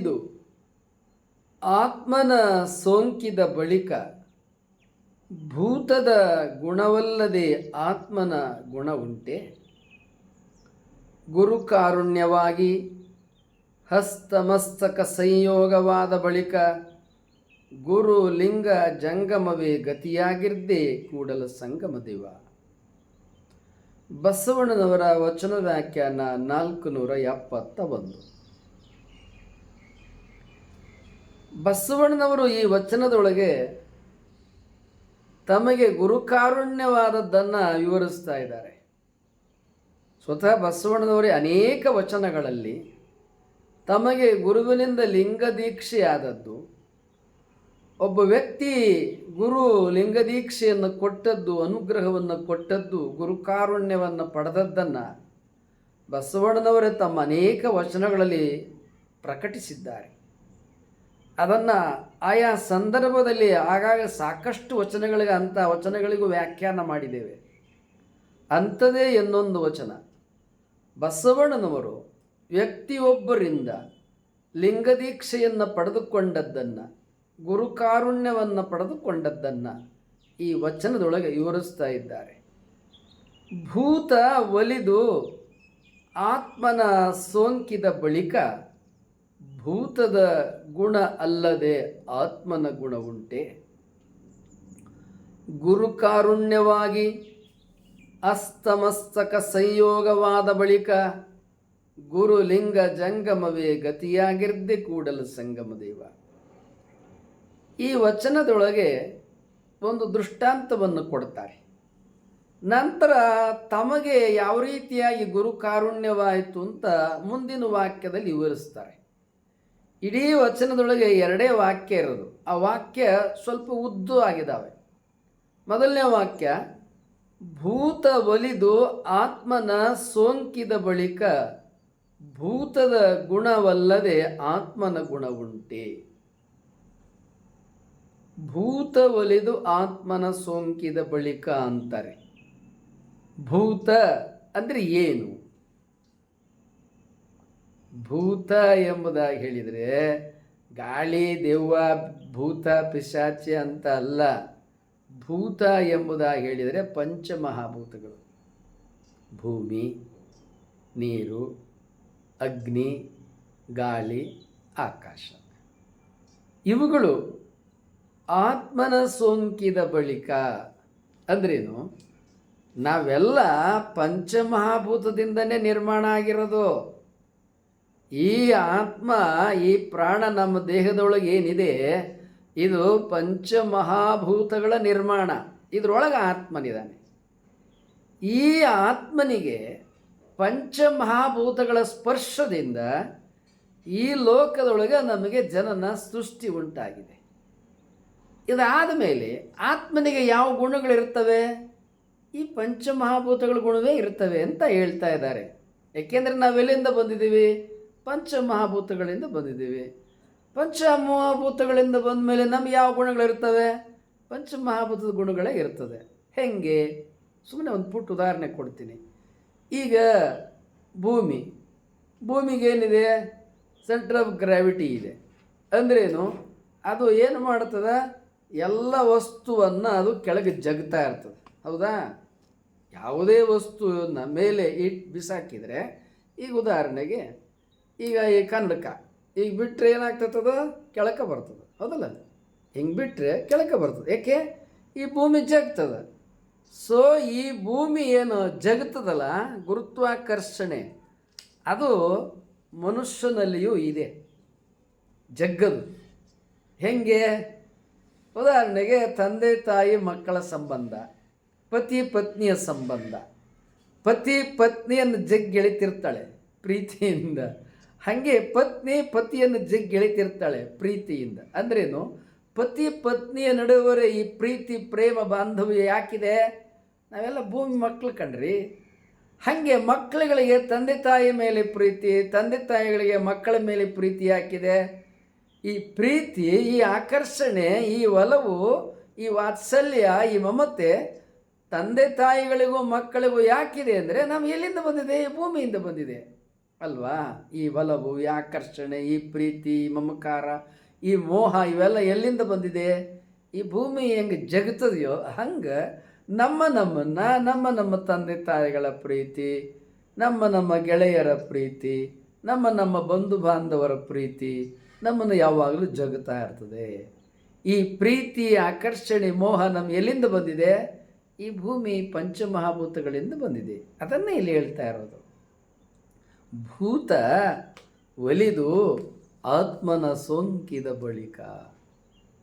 ಒಲಿದು ಆತ್ಮನ ಸೋಂಕಿದ ಬಳಿಕ ಭೂತದ ಗುಣವಲ್ಲದೆ ಆತ್ಮನ ಗುಣ ಉಂಟೆ? ಗುರುಕಾರುಣ್ಯವಾಗಿ ಹಸ್ತಮಸ್ತಕ ಸಂಯೋಗವಾದ ಬಳಿಕ ಗುರು ಲಿಂಗ ಜಂಗಮವೇ ಗತಿಯಾಗಿರ್ದೇ ಕೂಡಲ ಸಂಗಮ ದೇವ. ಬಸವಣ್ಣನವರ ವಚನ ವ್ಯಾಖ್ಯಾನ 471. ಬಸವಣ್ಣನವರು ಈ ವಚನದೊಳಗೆ ತಮಗೆ ಗುರುಕಾರುಣ್ಯವಾದದ್ದನ್ನು ವಿವರಿಸ್ತಾ ಇದ್ದಾರೆ. ಸ್ವತಃ ಬಸವಣ್ಣನವರೇ ಅನೇಕ ವಚನಗಳಲ್ಲಿ ತಮಗೆ ಗುರುವಿನಿಂದ ಲಿಂಗ ದೀಕ್ಷೆಯಾದದ್ದು, ಒಬ್ಬ ವ್ಯಕ್ತಿ ಗುರು ಲಿಂಗ ದೀಕ್ಷೆಯನ್ನು ಕೊಟ್ಟದ್ದು, ಅನುಗ್ರಹವನ್ನು ಕೊಟ್ಟದ್ದು, ಗುರುಕಾರುಣ್ಯವನ್ನು ಪಡೆದದ್ದನ್ನು ಬಸವಣ್ಣನವರೇ ತಮ್ಮ ಅನೇಕ ವಚನಗಳಲ್ಲಿ ಪ್ರಕಟಿಸಿದ್ದಾರೆ. ಅದನ್ನು ಆಯಾ ಸಂದರ್ಭದಲ್ಲಿ ಆಗಾಗ ಸಾಕಷ್ಟು ವಚನಗಳಿಗೆ ಅಂಥ ವಚನಗಳಿಗೂ ವ್ಯಾಖ್ಯಾನ ಮಾಡಿದ್ದೇವೆ. ಅಂಥದೇ ಇನ್ನೊಂದು ವಚನ, ಬಸವಣ್ಣನವರು ವ್ಯಕ್ತಿಯೊಬ್ಬರಿಂದ ಲಿಂಗದೀಕ್ಷೆಯನ್ನು ಪಡೆದುಕೊಂಡದ್ದನ್ನು, ಗುರುಕಾರುಣ್ಯವನ್ನು ಪಡೆದುಕೊಂಡದ್ದನ್ನು ಈ ವಚನದೊಳಗೆ ವಿವರಿಸ್ತಾ ಇದ್ದಾರೆ. ಭೂತ ಒಲಿದು ಆತ್ಮನ ಸೋಂಕಿದ ಬಳಿಕ ಭೂತದ ಗುಣ ಅಲ್ಲದೆ ಆತ್ಮನ ಗುಣ ಉಂಟೆ? ಗುರುಕಾರುಣ್ಯವಾಗಿ ಅಸ್ತಮಸ್ತಕ ಸಂಯೋಗವಾದ ಬಳಿಕ ಗುರು ಲಿಂಗ ಜಂಗಮವೇ ಗತಿಯಾಗಿರ್ದೆ ಕೂಡಲ ಸಂಗಮ ದೇವ. ಈ ವಚನದೊಳಗೆ ಒಂದು ದೃಷ್ಟಾಂತವನ್ನು ಕೊಡ್ತಾರೆ. ನಂತರ ತಮಗೆ ಯಾವ ರೀತಿಯಾಗಿ ಗುರುಕಾರುಣ್ಯವಾಯಿತು ಅಂತ ಮುಂದಿನ ವಾಕ್ಯದಲ್ಲಿ ವಿವರಿಸ್ತಾರೆ. ಇಡೀ ವಚನದೊಳಗೆ 2 ವಾಕ್ಯ ಇರೋದು. ಆ ವಾಕ್ಯ ಸ್ವಲ್ಪ ಉದ್ದು ಆಗಿದ್ದಾವೆ. ಮೊದಲನೇ ವಾಕ್ಯ, ಭೂತ ಒಲಿದು ಆತ್ಮನ ಸೋಂಕಿದ ಬಳಿಕ ಭೂತದ ಗುಣವಲ್ಲದೆ ಆತ್ಮನ ಗುಣ ಉಂಟೆ? ಭೂತ ಒಲಿದು ಆತ್ಮನ ಸೋಂಕಿದ ಬಳಿಕ ಅಂತಾರೆ. ಭೂತ ಅಂದರೆ ಏನು? ಭೂತ ಎಂಬುದಾಗಿ ಹೇಳಿದರೆ ಗಾಳಿ, ದೆವ್ವ, ಭೂತ, ಪಿಶಾಚಿ ಅಂತ ಅಲ್ಲ. ಭೂತ ಎಂಬುದಾಗಿ ಹೇಳಿದರೆ ಪಂಚಮಹಾಭೂತಗಳು: ಭೂಮಿ, ನೀರು, ಅಗ್ನಿ, ಗಾಳಿ, ಆಕಾಶ. ಇವುಗಳು ಆತ್ಮನ ಸೋಂಕಿದ ಬಳಿಕ ಅಂದ್ರೇನು? ನಾವೆಲ್ಲ ಪಂಚಮಹಾಭೂತದಿಂದನೇ ನಿರ್ಮಾಣ ಆಗಿರೋದು. ಈ ಆತ್ಮ, ಈ ಪ್ರಾಣ ನಮ್ಮ ದೇಹದೊಳಗೆ ಏನಿದೆ, ಇದು ಪಂಚಮಹಾಭೂತಗಳ ನಿರ್ಮಾಣ. ಇದರೊಳಗೆ ಆತ್ಮನಿದ್ದಾನೆ. ಈ ಆತ್ಮನಿಗೆ ಪಂಚಮಹಾಭೂತಗಳ ಸ್ಪರ್ಶದಿಂದ ಈ ಲೋಕದೊಳಗೆ ನಮಗೆ ಜನನ ಸೃಷ್ಟಿ ಉಂಟಾಗಿದೆ. ಇದಾದ ಮೇಲೆ ಆತ್ಮನಿಗೆ ಯಾವ ಗುಣಗಳಿರ್ತವೆ? ಈ ಪಂಚಮಹಾಭೂತಗಳ ಗುಣವೇ ಇರ್ತವೆ ಅಂತ ಹೇಳ್ತಾ ಇದ್ದಾರೆ. ಏಕೆಂದರೆ ನಾವೆಲ್ಲಿಂದ ಬಂದಿದ್ದೀವಿ? ಪಂಚಮಹಾಭೂತಗಳಿಂದ ಬಂದಿದ್ದೀವಿ. ಪಂಚಮಹಾಭೂತಗಳಿಂದ ಬಂದ ಮೇಲೆ ನಮ್ಗೆ ಯಾವ ಗುಣಗಳಿರ್ತವೆ? ಪಂಚಮಹಾಭೂತದ ಗುಣಗಳೇ ಇರ್ತದೆ. ಹೆಂಗೆ? ಸುಮ್ಮನೆ ಒಂದು ಪುಟ್ಟ ಉದಾಹರಣೆ ಕೊಡ್ತೀನಿ. ಈಗ ಭೂಮಿಗೇನಿದೆ? ಸೆಂಟರ್ ಆಫ್ ಗ್ರಾವಿಟಿ ಇದೆ. ಅಂದ್ರೇನು? ಅದು ಏನು ಮಾಡ್ತದೆ? ಎಲ್ಲ ವಸ್ತುವನ್ನು ಅದು ಕೆಳಗೆ ಜಗ್ತಾ ಇರ್ತದೆ. ಹೌದಾ? ಯಾವುದೇ ವಸ್ತುವನ್ನು ಮೇಲೆ ಬಿಸಾಕಿದರೆ, ಈಗ ಉದಾಹರಣೆಗೆ ಈಗ ಈ ಕನ್ನಡಕ ಈಗ ಬಿಟ್ಟರೆ ಏನಾಗ್ತದ? ಕೆಳಕ್ಕೆ ಬರ್ತದೆ. ಹೌದಲ್ಲ? ಹಿಂಗೆ ಬಿಟ್ಟರೆ ಕೆಳಕ್ಕೆ ಬರ್ತದೆ. ಏಕೆ? ಈ ಭೂಮಿ ಜಗ್ತದ. ಸೊ ಈ ಭೂಮಿ ಏನು ಜಗ್ತದಲ್ಲ, ಗುರುತ್ವಾಕರ್ಷಣೆ, ಅದು ಮನುಷ್ಯನಲ್ಲಿಯೂ ಇದೆ, ಜಗ್ಗದು. ಹೆಂಗೆ? ಉದಾಹರಣೆಗೆ ತಂದೆ ತಾಯಿ ಮಕ್ಕಳ ಸಂಬಂಧ, ಪತಿ ಪತ್ನಿಯ ಸಂಬಂಧ. ಪತಿ ಪತ್ನಿಯನ್ನು ಜಗ್ಗೆಳಿತಿರ್ತಾಳೆ ಪ್ರೀತಿಯಿಂದ, ಹಾಗೆ ಪತ್ನಿ ಪತಿಯನ್ನು ಜಗ್ಗೆಳಿತಿರ್ತಾಳೆ ಪ್ರೀತಿಯಿಂದ. ಅಂದ್ರೇನು? ಪತಿ ಪತ್ನಿಯ ನಡುವರೆ ಈ ಪ್ರೀತಿ ಪ್ರೇಮ ಬಾಂಧವ್ಯ ಯಾಕಿದೆ? ನಾವೆಲ್ಲ ಭೂಮಿ ಮಕ್ಕಳು ಕಣ್ರಿ. ಹಾಗೆ ಮಕ್ಕಳುಗಳಿಗೆ ತಂದೆ ತಾಯಿ ಮೇಲೆ ಪ್ರೀತಿ, ತಂದೆ ತಾಯಿಗಳಿಗೆ ಮಕ್ಕಳ ಮೇಲೆ ಪ್ರೀತಿ ಯಾಕಿದೆ? ಈ ಪ್ರೀತಿ, ಈ ಆಕರ್ಷಣೆ, ಈ ಒಲವು, ಈ ವಾತ್ಸಲ್ಯ, ಈ ಮಮತೆ ತಂದೆ ತಾಯಿಗಳಿಗೂ ಮಕ್ಕಳಿಗೂ ಯಾಕಿದೆ ಅಂದರೆ, ನಾವು ಎಲ್ಲಿಂದ ಬಂದಿದೆ? ಭೂಮಿಯಿಂದ ಬಂದಿದೆ. ಅಲ್ವಾ? ಈ ಒಲವು, ಈ ಆಕರ್ಷಣೆ, ಈ ಪ್ರೀತಿ, ಈ ಮಮಕಾರ, ಈ ಮೋಹ ಇವೆಲ್ಲ ಎಲ್ಲಿಂದ ಬಂದಿದೆ? ಈ ಭೂಮಿ ಹೆಂಗೆ ಜಗತ್ತದೆಯೋ ಹಂಗೆ ನಮ್ಮನ್ನು ನಮ್ಮ ತಂದೆ ತಾಯಿಗಳ ಪ್ರೀತಿ, ನಮ್ಮ ಗೆಳೆಯರ ಪ್ರೀತಿ, ನಮ್ಮ ಬಂಧು ಬಾಂಧವರ ಪ್ರೀತಿ ನಮ್ಮನ್ನು ಯಾವಾಗಲೂ ಜಗುತ್ತಾ ಇರ್ತದೆ. ಈ ಪ್ರೀತಿ, ಆಕರ್ಷಣೆ, ಮೋಹ ನಮ್ಮ ಎಲ್ಲಿಂದ ಬಂದಿದೆ? ಈ ಭೂಮಿ ಪಂಚಮಹಾಭೂತಗಳಿಂದ ಬಂದಿದೆ. ಅದನ್ನೇ ಇಲ್ಲಿ ಹೇಳ್ತಾ ಇರೋದು. ಭೂತ ಒಲಿದು ಆತ್ಮನ ಸೋಂಕಿದ ಬಳಿಕ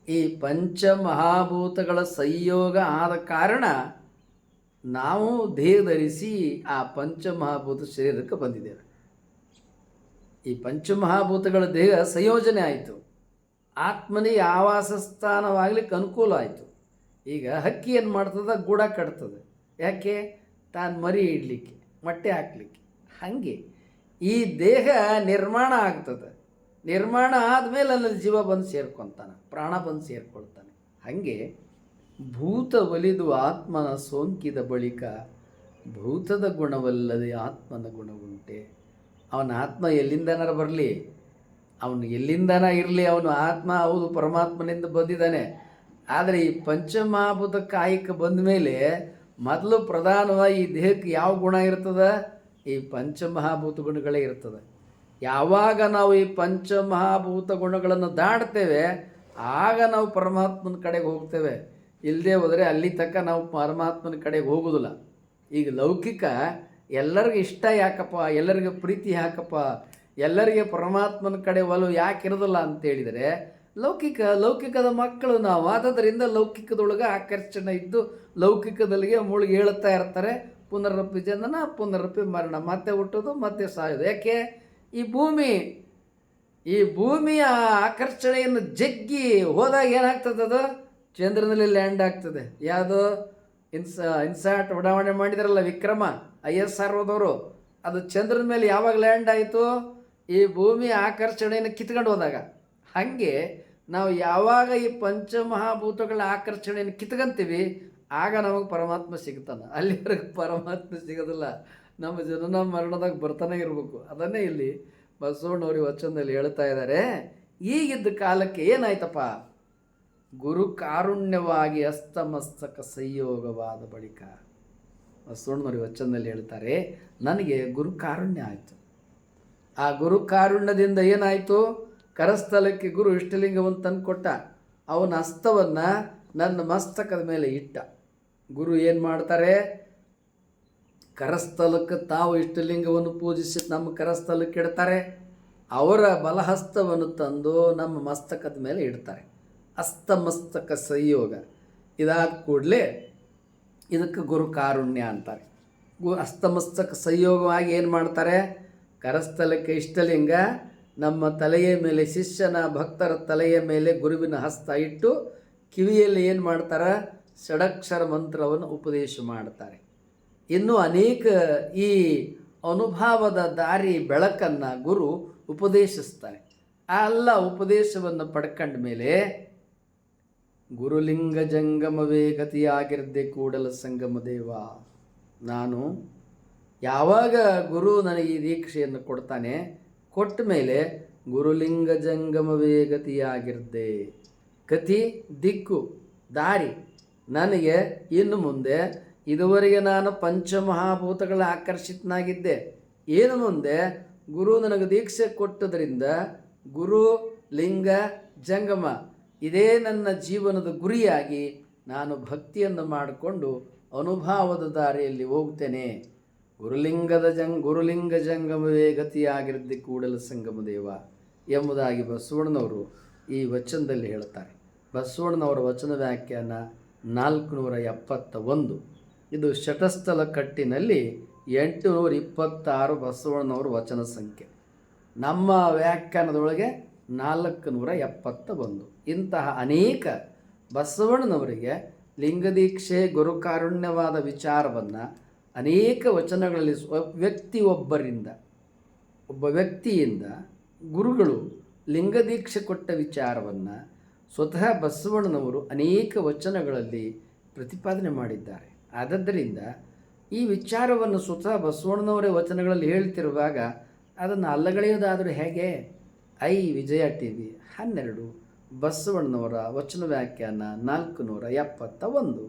ಈ ಪಂಚಮಹಾಭೂತಗಳ ಸಂಯೋಗ ಆದ ಕಾರಣ ನಾವು ದೇಹ ಧರಿಸಿ ಆ ಪಂಚಮಹಾಭೂತ ಶರೀರಕ್ಕೆ ಬಂದಿದ್ದೇವೆ. ಈ ಪಂಚಮಹಾಭೂತಗಳ ದೇಹ ಸಂಯೋಜನೆ ಆಯಿತು. ಆತ್ಮನಿಗೆ ಆವಾಸ ಸ್ಥಾನವಾಗಲಿಕ್ಕೆ ಅನುಕೂಲ ಆಯಿತು. ಈಗ ಹಕ್ಕಿ ಏನು ಮಾಡ್ತದೆ? ಗೂಡ ಕಟ್ತದೆ. ಯಾಕೆ? ತಾನು ಮರಿ ಇಡಲಿಕ್ಕೆ, ಮೊಟ್ಟೆ ಹಾಕಲಿಕ್ಕೆ. ಹಾಗೆ ಈ ದೇಹ ನಿರ್ಮಾಣ ಆಗ್ತದೆ. ನಿರ್ಮಾಣ ಆದಮೇಲೆ ಅಲ್ಲಿ ಜೀವ ಬಂದು ಸೇರ್ಕೊತಾನೆ, ಪ್ರಾಣ ಬಂದು ಸೇರ್ಕೊಳ್ತಾನೆ. ಹಾಗೆ ಭೂತ ಒಲಿದು ಆತ್ಮನ ಸೋಂಕಿದ ಬಳಿಕ ಭೂತದ ಗುಣವಲ್ಲದೆ ಆತ್ಮನ ಗುಣವುಂಟೆ. ಅವನ ಆತ್ಮ ಎಲ್ಲಿಂದನಾರ ಬರಲಿ, ಅವನು ಎಲ್ಲಿಂದನ ಇರಲಿ, ಅವನು ಆತ್ಮ ಹೌದು ಪರಮಾತ್ಮನಿಂದ ಬಂದಿದ್ದಾನೆ. ಆದರೆ ಈ ಪಂಚಮಹಾಭೂತ ಕಾಯಕ್ಕೆ ಬಂದ ಮೇಲೆ ಮೊದಲು ಪ್ರಧಾನವಾಗಿ ಈ ದೇಹಕ್ಕೆ ಯಾವ ಗುಣ ಇರ್ತದೆ? ಈ ಪಂಚಮಹಾಭೂತ ಗುಣಗಳೇ ಇರ್ತದೆ. ಯಾವಾಗ ನಾವು ಈ ಪಂಚಮಹಾಭೂತ ಗುಣಗಳನ್ನು ದಾಟ್ತೇವೆ ಆಗ ನಾವು ಪರಮಾತ್ಮನ ಕಡೆಗೆ ಹೋಗ್ತೇವೆ. ಇಲ್ಲದೆ ಹೋದರೆ ಅಲ್ಲಿ ತನಕ ನಾವು ಪರಮಾತ್ಮನ ಕಡೆಗೆ ಹೋಗೋದಿಲ್ಲ. ಈಗ ಲೌಕಿಕ ಎಲ್ಲರಿಗೂ ಇಷ್ಟ ಯಾಕಪ್ಪ, ಎಲ್ಲರಿಗೂ ಪ್ರೀತಿ ಯಾಕಪ್ಪ, ಎಲ್ಲರಿಗೆ ಪರಮಾತ್ಮನ ಕಡೆ ಒಲವು ಯಾಕೆ ಇರೋದಿಲ್ಲ ಅಂತೇಳಿದರೆ ಲೌಕಿಕದ ಮಕ್ಕಳು ನಾವು. ಆದ್ದರಿಂದ ಲೌಕಿಕದೊಳಗೆ ಆಕರ್ಷಣೆ ಇದ್ದು ಲೌಕಿಕದಲ್ಲಿಗೆ ಮುಳುಗಿ ಹೇಳುತ್ತಾ ಇರ್ತಾರೆ. ಪುನರಪಿ ಜನನ, ಪುನರಪಿ ಮರಣ, ಮತ್ತೆ ಹುಟ್ಟೋದು ಮತ್ತೆ ಸಾಯೋದು. ಯಾಕೆ? ಈ ಭೂಮಿಯ ಆಕರ್ಷಣೆಯನ್ನು ಜಗ್ಗಿ ಹೋದಾಗ ಏನಾಗ್ತದೆ? ಅದು ಚಂದ್ರನಲ್ಲಿ ಲ್ಯಾಂಡ್ ಆಗ್ತದೆ. ಯಾವುದು ಇನ್ಸಾಟ್ ಉಡಾವಣೆ ಮಾಡಿದಾರಲ್ಲ ವಿಕ್ರಮ, ISR ಹೋದವರು, ಅದು ಚಂದ್ರನ ಮೇಲೆ ಯಾವಾಗ ಲ್ಯಾಂಡ್ ಆಯಿತು? ಈ ಭೂಮಿಯ ಆಕರ್ಷಣೆಯನ್ನು ಕಿತ್ಕೊಂಡು ಹೋದಾಗ. ಹಾಗೆ ನಾವು ಯಾವಾಗ ಈ ಪಂಚಮಹಾಭೂತಗಳ ಆಕರ್ಷಣೆಯನ್ನು ಕಿತ್ಕೊಂತೀವಿ ಆಗ ನಮಗೆ ಪರಮಾತ್ಮ ಸಿಗ್ತಾನೆ. ಅಲ್ಲಿವರೆಗೆ ಪರಮಾತ್ಮ ಸಿಗೋದಿಲ್ಲ. ನಮ್ಮ ಜನನ ಮರಣದಾಗ ಬರ್ತಾನೆ ಇರಬೇಕು. ಅದನ್ನೇ ಇಲ್ಲಿ ಬಸವಣ್ಣವ್ರ ವಚನದಲ್ಲಿ ಹೇಳ್ತಾ ಇದ್ದಾರೆ. ಈಗಿದ್ದ ಕಾಲಕ್ಕೆ ಏನಾಯ್ತಪ್ಪ? ಗುರು ಕಾರುಣ್ಯವಾಗಿ ಅಸ್ತಮಸ್ತಕ ಸಂಯೋಗವಾದ ಬಳಿಕ ಬಸವಣ್ಣವ್ರ ವಚನದಲ್ಲಿ ಹೇಳ್ತಾರೆ, ನನಗೆ ಗುರು ಕಾರುಣ್ಯ ಆಯಿತು. ಆ ಗುರು ಕಾರುಣ್ಯದಿಂದ ಏನಾಯಿತು? ಕರಸ್ಥಲಕ್ಕೆ ಗುರು ಇಷ್ಟಲಿಂಗವನ್ನು ತಂದು ಕೊಟ್ಟ. ಅವನ ಹಸ್ತವನ್ನು ನನ್ನ ಮಸ್ತಕದ ಮೇಲೆ ಇಟ್ಟ. ಗುರು ಏನು ಮಾಡ್ತಾರೆ? ಕರಸ್ಥಲಕ್ಕೆ ತಾವು ಇಷ್ಟಲಿಂಗವನ್ನು ಪೂಜಿಸಿ ನಮ್ಮ ಕರಸ್ಥಲಕ್ಕೆ ಇಡ್ತಾರೆ. ಅವರ ಬಲಹಸ್ತವನ್ನು ತಂದು ನಮ್ಮ ಮಸ್ತಕದ ಮೇಲೆ ಇಡ್ತಾರೆ. ಹಸ್ತಮಸ್ತಕ ಸಂಯೋಗ ಇದಾದ ಕೂಡಲೇ ಇದಕ್ಕೆ ಗುರು ಕಾರುಣ್ಯ ಅಂತಾರೆ. ಹಸ್ತಮಸ್ತಕ ಸಂಯೋಗವಾಗಿ ಏನು ಮಾಡ್ತಾರೆ? ಕರಸ್ಥಲಕ್ಕೆ ಇಷ್ಟಲಿಂಗ, ನಮ್ಮ ತಲೆಯ ಮೇಲೆ ಶಿಷ್ಯನ ಭಕ್ತರ ತಲೆಯ ಮೇಲೆ ಗುರುವಿನ ಹಸ್ತ ಇಟ್ಟು ಕಿವಿಯಲ್ಲಿ ಏನು ಮಾಡ್ತಾರೆ? ಷಡಕ್ಷರ ಮಂತ್ರವನ್ನು ಉಪದೇಶ ಮಾಡ್ತಾರೆ. ಇನ್ನೂ ಅನೇಕ ಈ ಅನುಭವದ ದಾರಿ ಬೆಳಕನ್ನು ಗುರು ಉಪದೇಶಿಸ್ತಾರೆ. ಆ ಎಲ್ಲ ಉಪದೇಶವನ್ನು ಪಡ್ಕೊಂಡ ಮೇಲೆ ಗುರುಲಿಂಗ ಜಂಗಮವೇ ಗತಿಯಾಗಿರ್ದೆ ಕೂಡಲ ಸಂಗಮ ದೇವ. ನಾನು ಯಾವಾಗ ಗುರು ನನಗೆ ಈ ದೀಕ್ಷೆಯನ್ನು ಕೊಡ್ತಾನೆ, ಕೊಟ್ಟ ಮೇಲೆ ಗುರುಲಿಂಗ ಜಂಗಮವೇ ಗತಿಯಾಗಿರ್ದೆ. ಗತಿ ದಿಕ್ಕು ದಾರಿ ನನಗೆ ಇನ್ನು ಮುಂದೆ. ಇದುವರೆಗೆ ನಾನು ಪಂಚಮಹಾಭೂತಗಳ ಆಕರ್ಷಿತನಾಗಿದ್ದೆ. ಏನು ಮುಂದೆ ಗುರು ನನಗೆ ದೀಕ್ಷೆ ಕೊಟ್ಟದ್ರಿಂದ ಗುರು ಲಿಂಗ ಜಂಗಮ ಇದೇ ನನ್ನ ಜೀವನದ ಗುರಿಯಾಗಿ ನಾನು ಭಕ್ತಿಯನ್ನು ಮಾಡಿಕೊಂಡು ಅನುಭವದ ದಾರಿಯಲ್ಲಿ ಹೋಗ್ತೇನೆ. ಗುರುಲಿಂಗ ಜಂಗಮವೇ ಗತಿಯಾಗಿರದೆ ಕೂಡಲ ಸಂಗಮ ದೇವ ಎಂಬುದಾಗಿ ಬಸವಣ್ಣನವರು ಈ ವಚನದಲ್ಲಿ ಹೇಳ್ತಾರೆ. ಬಸವಣ್ಣನವರ ವಚನ ವ್ಯಾಖ್ಯಾನ 471. ಇದು ಶಟಸ್ಥಲ ಕಟ್ಟಿನಲ್ಲಿ 826 ಬಸವಣ್ಣನವರ ವಚನ ಸಂಖ್ಯೆ. ನಮ್ಮ ವ್ಯಾಖ್ಯಾನದೊಳಗೆ 471. ಇಂತಹ ಅನೇಕ ಬಸವಣ್ಣನವರಿಗೆ ಲಿಂಗದೀಕ್ಷೆ ಗುರುಕಾರುಣ್ಯವಾದ ವಿಚಾರವನ್ನು ಅನೇಕ ವಚನಗಳಲ್ಲಿ ಒಬ್ಬ ವ್ಯಕ್ತಿಯಿಂದ ಗುರುಗಳು ಲಿಂಗದೀಕ್ಷೆ ಕೊಟ್ಟ ವಿಚಾರವನ್ನು ಸ್ವತಃ ಬಸವಣ್ಣನವರು ಅನೇಕ ವಚನಗಳಲ್ಲಿ ಪ್ರತಿಪಾದನೆ ಮಾಡಿದ್ದಾರೆ. ಆದ್ದರಿಂದ ಈ ವಿಚಾರವನ್ನು ಸ್ವತಃ ಬಸವಣ್ಣನವರೇ ವಚನಗಳಲ್ಲಿ ಹೇಳ್ತಿರುವಾಗ ಅದನ್ನು ಅಲ್ಲಗಳೆಯೋದಾದರೂ ಹೇಗೆ? ವಿಜಯ ಟಿ ವಿ 12 ಬಸವಣ್ಣನವರ ವಚನ ವ್ಯಾಖ್ಯಾನ 471.